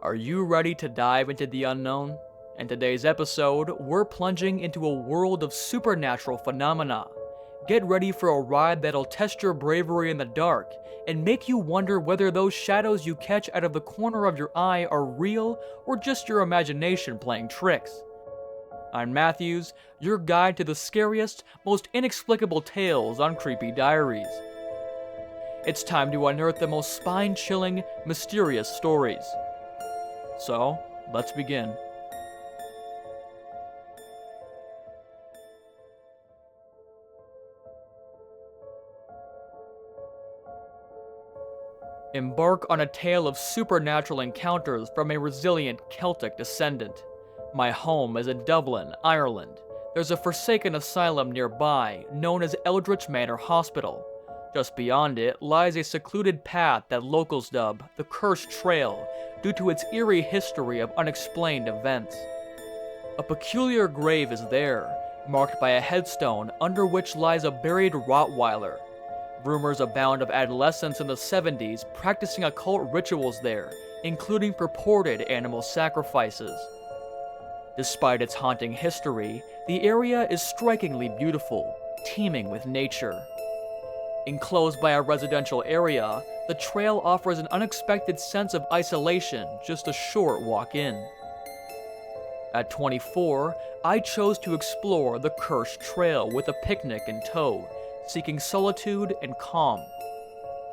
Are you ready to dive into the unknown? In today's episode, we're plunging into a world of supernatural phenomena. Get ready for a ride that'll test your bravery in the dark and make you wonder whether those shadows you catch out of the corner of your eye are real or just your imagination playing tricks. I'm Matthews, your guide to the scariest, most inexplicable tales on Creepy Diaries. It's time to unearth the most spine-chilling, mysterious stories. So, let's begin. Embark on a tale of supernatural encounters from a resilient Celtic descendant. My home is in Dublin, Ireland. There's a forsaken asylum nearby, known as Eldritch Manor Hospital. Just beyond it lies a secluded path that locals dub the Cursed Trail due to its eerie history of unexplained events. A peculiar grave is there, marked by a headstone under which lies a buried Rottweiler. Rumors abound of adolescents in the 70s practicing occult rituals there, including purported animal sacrifices. Despite its haunting history, the area is strikingly beautiful, teeming with nature. Enclosed by a residential area, the trail offers an unexpected sense of isolation just a short walk in. At 24, I chose to explore the Cursed Trail with a picnic in tow, seeking solitude and calm.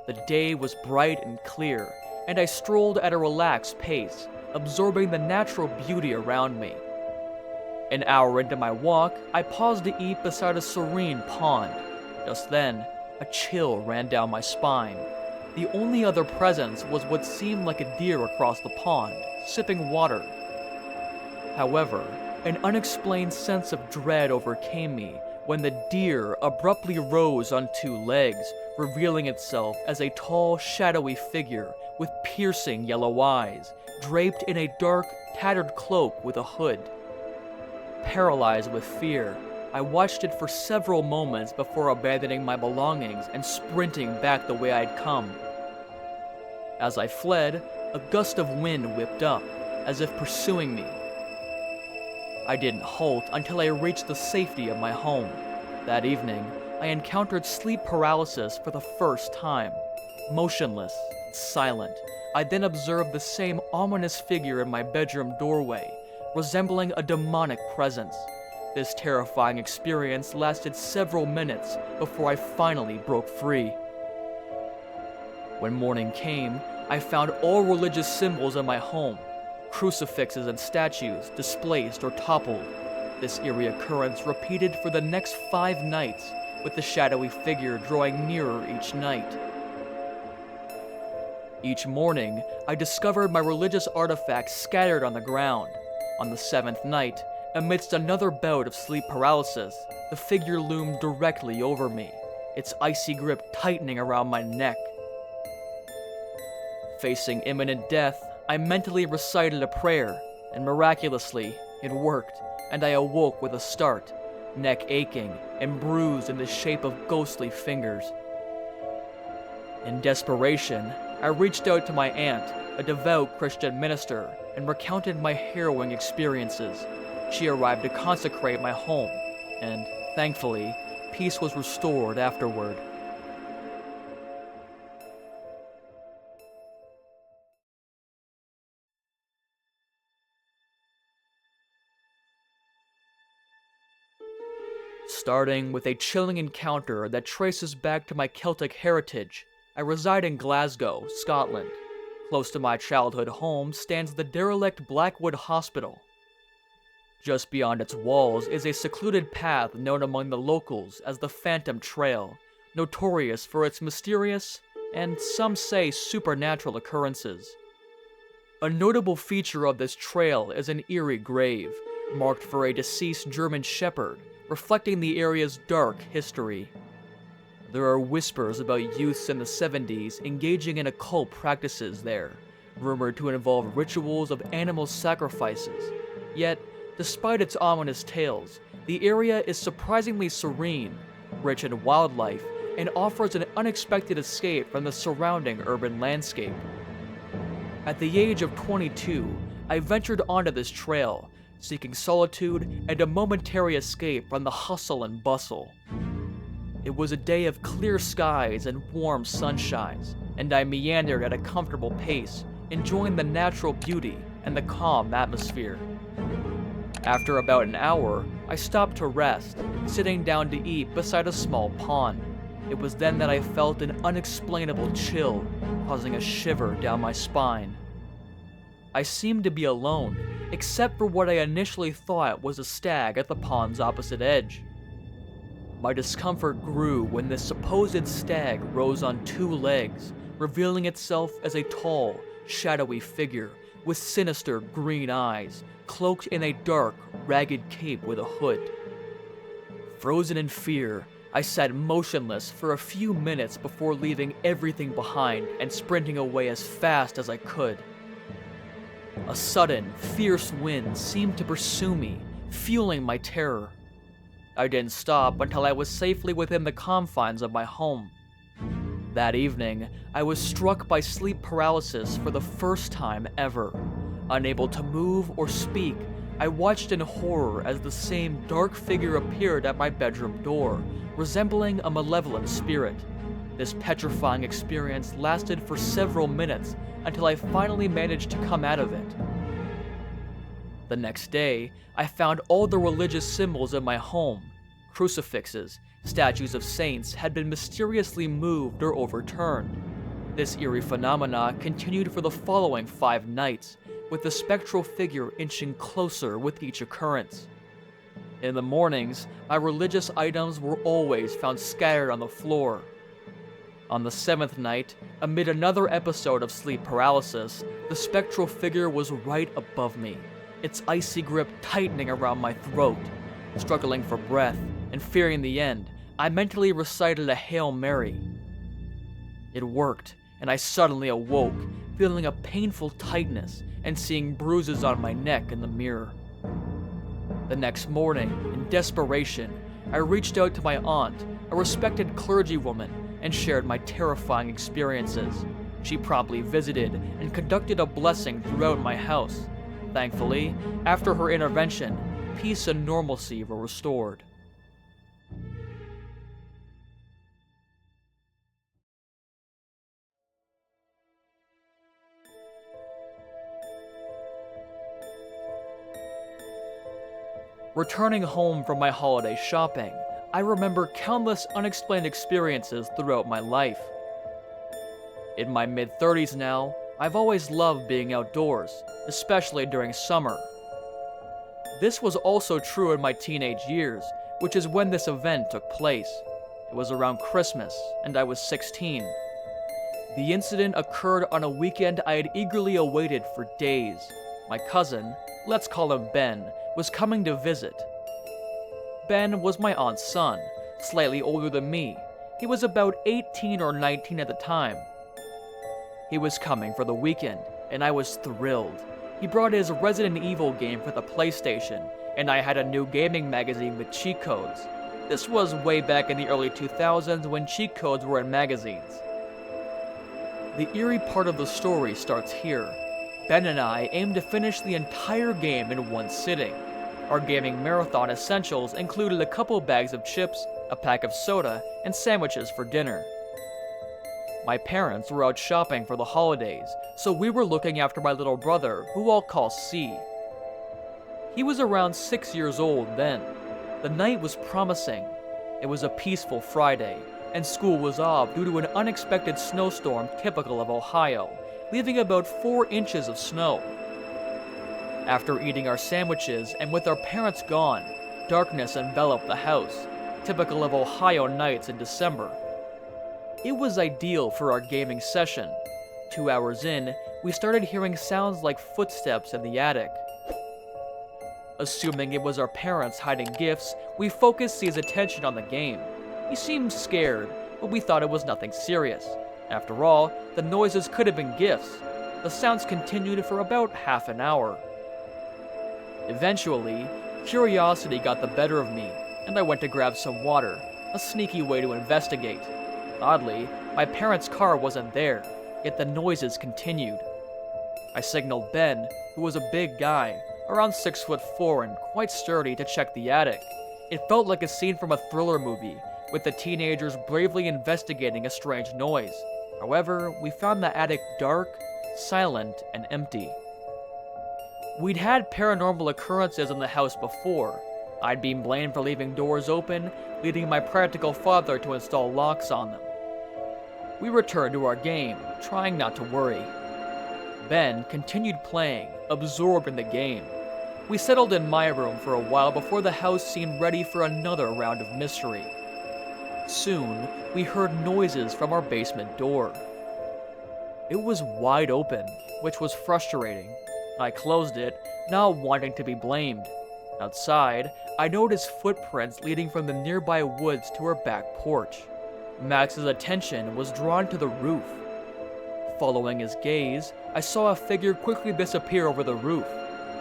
The day was bright and clear, and I strolled at a relaxed pace, absorbing the natural beauty around me. An hour into my walk, I paused to eat beside a serene pond. Just then, a chill ran down my spine. The only other presence was what seemed like a deer across the pond, sipping water. However, an unexplained sense of dread overcame me when the deer abruptly rose on two legs, revealing itself as a tall, shadowy figure with piercing yellow eyes, draped in a dark, tattered cloak with a hood. Paralyzed with fear, I watched it for several moments before abandoning my belongings and sprinting back the way I'd come. As I fled, a gust of wind whipped up, as if pursuing me. I didn't halt until I reached the safety of my home. That evening, I encountered sleep paralysis for the first time. Motionless, silent, I then observed the same ominous figure in my bedroom doorway, resembling a demonic presence. This terrifying experience lasted several minutes before I finally broke free. When morning came, I found all religious symbols in my home, crucifixes and statues displaced or toppled. This eerie occurrence repeated for the next 5 nights, with the shadowy figure drawing nearer each night. Each morning, I discovered my religious artifacts scattered on the ground. On the 7th night, amidst another bout of sleep paralysis, the figure loomed directly over me, its icy grip tightening around my neck. Facing imminent death, I mentally recited a prayer, and miraculously, it worked, and I awoke with a start, neck aching and bruised in the shape of ghostly fingers. In desperation, I reached out to my aunt, a devout Christian minister, and recounted my harrowing experiences. She arrived to consecrate my home, and, thankfully, peace was restored afterward. Starting with a chilling encounter that traces back to my Celtic heritage, I reside in Glasgow, Scotland. Close to my childhood home stands the derelict Blackwood Hospital. Just beyond its walls is a secluded path known among the locals as the Phantom Trail, notorious for its mysterious, and some say supernatural occurrences. A notable feature of this trail is an eerie grave, marked for a deceased German shepherd, reflecting the area's dark history. There are whispers about youths in the 70s engaging in occult practices there, rumored to involve rituals of animal sacrifices. Yet, despite its ominous tales, the area is surprisingly serene, rich in wildlife, and offers an unexpected escape from the surrounding urban landscape. At the age of 22, I ventured onto this trail, seeking solitude and a momentary escape from the hustle and bustle. It was a day of clear skies and warm sunshines, and I meandered at a comfortable pace, enjoying the natural beauty and the calm atmosphere. After about an hour, I stopped to rest, sitting down to eat beside a small pond. It was then that I felt an unexplainable chill, causing a shiver down my spine. I seemed to be alone, except for what I initially thought was a stag at the pond's opposite edge. My discomfort grew when this supposed stag rose on two legs, revealing itself as a tall, shadowy figure with sinister green eyes, cloaked in a dark, ragged cape with a hood. Frozen in fear, I sat motionless for a few minutes before leaving everything behind and sprinting away as fast as I could. A sudden, fierce wind seemed to pursue me, fueling my terror. I didn't stop until I was safely within the confines of my home. That evening, I was struck by sleep paralysis for the first time ever. Unable to move or speak, I watched in horror as the same dark figure appeared at my bedroom door, resembling a malevolent spirit. This petrifying experience lasted for several minutes until I finally managed to come out of it. The next day, I found all the religious symbols in my home. Crucifixes, statues of saints had been mysteriously moved or overturned. This eerie phenomena continued for the following 5 nights, with the spectral figure inching closer with each occurrence. In the mornings, my religious items were always found scattered on the floor. On the 7th night, amid another episode of sleep paralysis, the spectral figure was right above me, its icy grip tightening around my throat. Struggling for breath and fearing the end, I mentally recited a Hail Mary. It worked, and I suddenly awoke, feeling a painful tightness and seeing bruises on my neck in the mirror. The next morning, in desperation, I reached out to my aunt, a respected clergywoman, and shared my terrifying experiences. She promptly visited and conducted a blessing throughout my house. Thankfully, after her intervention, peace and normalcy were restored. Returning home from my holiday shopping, I remember countless unexplained experiences throughout my life. In my mid-30s now, I've always loved being outdoors, especially during summer. This was also true in my teenage years, which is when this event took place. It was around Christmas, and I was 16. The incident occurred on a weekend I had eagerly awaited for days. My cousin, let's call him Ben, was coming to visit. Ben was my aunt's son, slightly older than me. He was about 18 or 19 at the time. He was coming for the weekend, and I was thrilled. He brought his Resident Evil game for the PlayStation, and I had a new gaming magazine with cheat codes. This was way back in the early 2000s when cheat codes were in magazines. The eerie part of the story starts here. Ben and I aimed to finish the entire game in one sitting. Our gaming marathon essentials included a couple bags of chips, a pack of soda, and sandwiches for dinner. My parents were out shopping for the holidays, so we were looking after my little brother, who I'll call C. He was around 6 years old then. The night was promising. It was a peaceful Friday, and school was off due to an unexpected snowstorm typical of Ohio, leaving about 4 inches of snow. After eating our sandwiches and with our parents gone, darkness enveloped the house, typical of Ohio nights in December. It was ideal for our gaming session. 2 hours in, we started hearing sounds like footsteps in the attic. Assuming it was our parents hiding gifts, we focused C's attention on the game. He seemed scared, but we thought it was nothing serious. After all, the noises could have been gifts. The sounds continued for about half an hour. Eventually, curiosity got the better of me, and I went to grab some water, a sneaky way to investigate. Oddly, my parents' car wasn't there, yet the noises continued. I signaled Ben, who was a big guy, around 6'4" and quite sturdy, to check the attic. It felt like a scene from a thriller movie, with the teenagers bravely investigating a strange noise. However, we found the attic dark, silent, and empty. We'd had paranormal occurrences in the house before. I'd been blamed for leaving doors open, leading my practical father to install locks on them. We returned to our game, trying not to worry. Ben continued playing, absorbed in the game. We settled in my room for a while before the house seemed ready for another round of mystery. Soon, we heard noises from our basement door. It was wide open, which was frustrating. I closed it, not wanting to be blamed. Outside, I noticed footprints leading from the nearby woods to our back porch. Max's attention was drawn to the roof. Following his gaze, I saw a figure quickly disappear over the roof.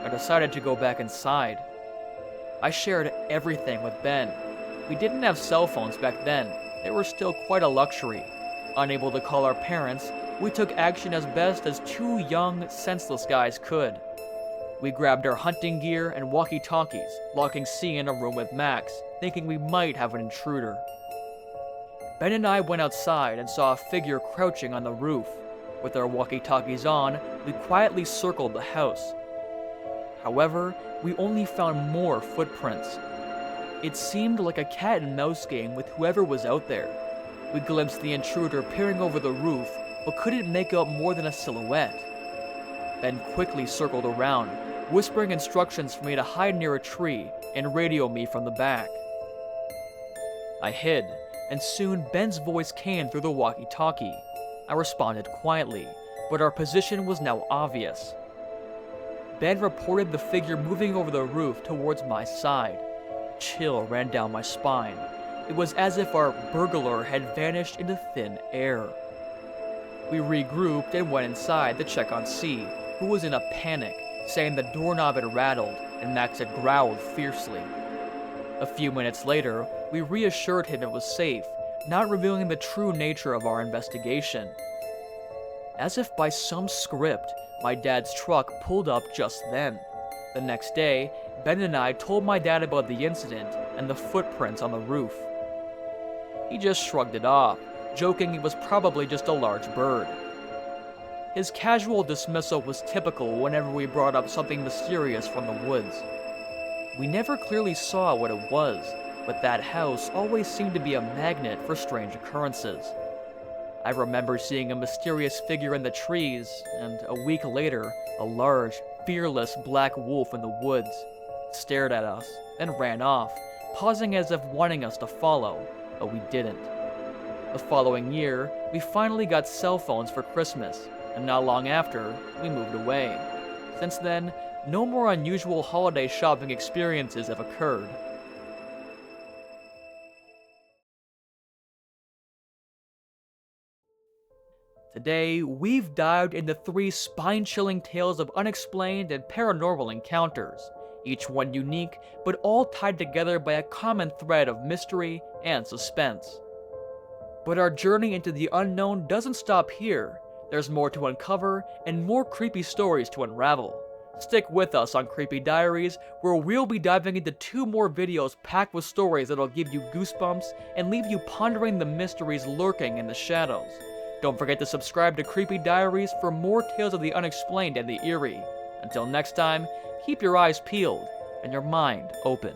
I decided to go back inside. I shared everything with Ben. We didn't have cell phones back then. They were still quite a luxury. Unable to call our parents, we took action as best as two young, senseless guys could. We grabbed our hunting gear and walkie-talkies, locking C in a room with Max, thinking we might have an intruder. Ben and I went outside and saw a figure crouching on the roof. With our walkie-talkies on, we quietly circled the house. However, we only found more footprints. It seemed like a cat and mouse game with whoever was out there. We glimpsed the intruder peering over the roof, but couldn't make out more than a silhouette. Ben quickly circled around, whispering instructions for me to hide near a tree and radio me from the back. I hid, and soon Ben's voice came through the walkie-talkie. I responded quietly, but our position was now obvious. Ben reported the figure moving over the roof towards my side. Chill ran down my spine. It was as if our burglar had vanished into thin air. We regrouped and went inside to check on C, who was in a panic, saying the doorknob had rattled and Max had growled fiercely. A few minutes later, we reassured him it was safe, not revealing the true nature of our investigation. As if by some script, my dad's truck pulled up just then. The next day, Ben and I told my dad about the incident and the footprints on the roof. He just shrugged it off, joking it was probably just a large bird. His casual dismissal was typical whenever we brought up something mysterious from the woods. We never clearly saw what it was, but that house always seemed to be a magnet for strange occurrences. I remember seeing a mysterious figure in the trees, and a week later, a large, fearless black wolf in the woods stared at us, then ran off, pausing as if wanting us to follow, but we didn't. The following year, we finally got cell phones for Christmas, and not long after, we moved away. Since then, no more unusual holiday shopping experiences have occurred. Today, we've dived into 3 spine-chilling tales of unexplained and paranormal encounters, each one unique, but all tied together by a common thread of mystery and suspense. But our journey into the unknown doesn't stop here. There's more to uncover and more creepy stories to unravel. Stick with us on Creepy Diaries, where we'll be diving into 2 more videos packed with stories that'll give you goosebumps and leave you pondering the mysteries lurking in the shadows. Don't forget to subscribe to Creepy Diaries for more tales of the unexplained and the eerie. Until next time, keep your eyes peeled and your mind open.